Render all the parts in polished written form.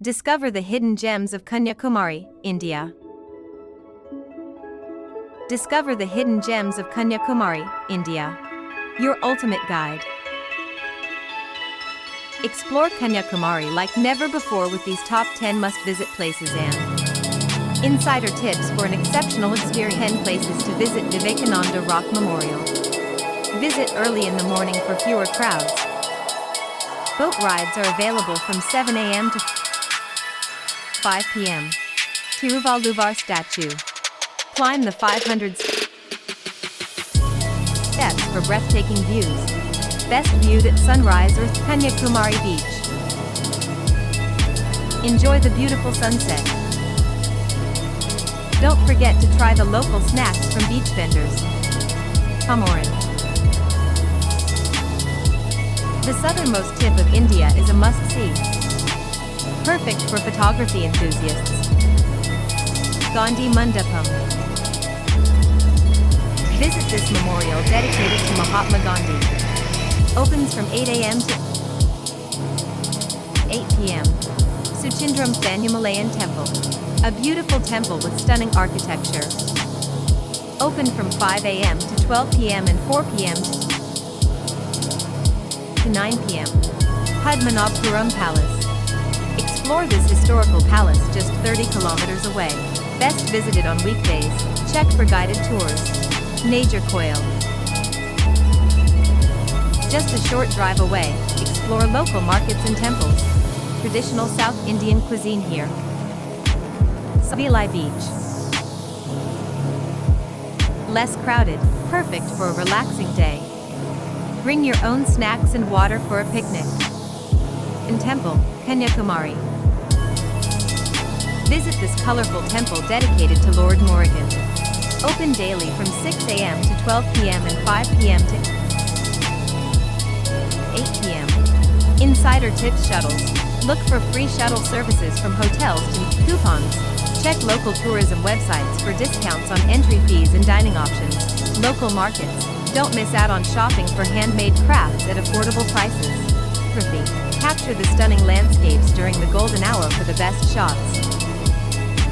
Discover the hidden gems of Kanyakumari, India. Discover the hidden gems of Kanyakumari, India. Your ultimate guide. Explore Kanyakumari like never before with these top 10 must-visit places and insider tips for an exceptional experience. 10 places to visit. Vivekananda Rock Memorial. Visit early in the morning for fewer crowds. Boat rides are available from 7 a.m. to 5 p.m. Thiruvalluvar Statue. Climb the 500 steps for breathtaking views. Best viewed at sunrise or Kanyakumari Beach. Enjoy the beautiful sunset. Don't forget to try the local snacks from beach vendors. Comorin. The southernmost tip of India is a must-see. Perfect for photography enthusiasts. Gandhi Mandapam. Visit this memorial dedicated to Mahatma Gandhi. Opens from 8 a.m. to 8 p.m. Suchindram Thanumalayan Temple. A beautiful temple with stunning architecture. Open from 5 a.m. to 12 p.m. and 4 p.m. to 9 p.m. Padmanabhapuram Palace. Explore this historical palace just 30 kilometers away. Best visited on weekdays. Check for guided tours. Nagercoil. Just a short drive away, explore local markets and temples. Traditional South Indian cuisine here. Thiruvalluvar Beach. Less crowded, perfect for a relaxing day. Bring your own snacks and water for a picnic. In Temple, Kanyakumari. Visit this colorful temple dedicated to Lord Morrigan. Open daily from 6 a.m. to 12 p.m. and 5 p.m. to 8 p.m. Insider tips shuttles. Look for free shuttle services from hotels to coupons. Check local tourism websites for discounts on entry fees and dining options. Local markets. Don't miss out on shopping for handmade crafts at affordable prices. Photography. Capture the stunning landscapes during the golden hour for the best shots.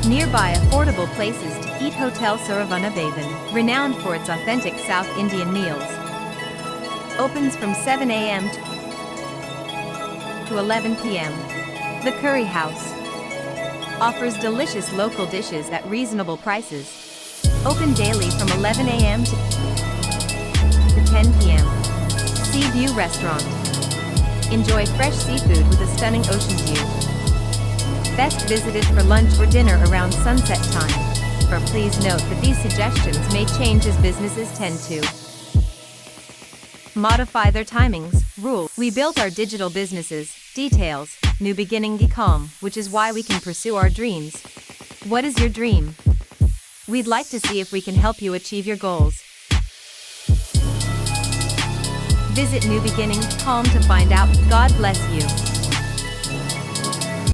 Nearby affordable places to eat. Hotel Thiruvalluvar, renowned for its authentic South Indian meals. Opens from 7 a.m. to 11 p.m. The Curry House. Offers delicious local dishes at reasonable prices. Open daily from 11 a.m. to 10 p.m. Sea View Restaurant. Enjoy fresh seafood with a stunning ocean view. Best visited for lunch or dinner around sunset time. But please note that these suggestions may change as businesses tend to modify their timings, rules. We built our digital businesses, details, New Beginning Ecom, which is why we can pursue our dreams. What is your dream? We'd like to see if we can help you achieve your goals. Visit New Beginning.com to find out. God bless you.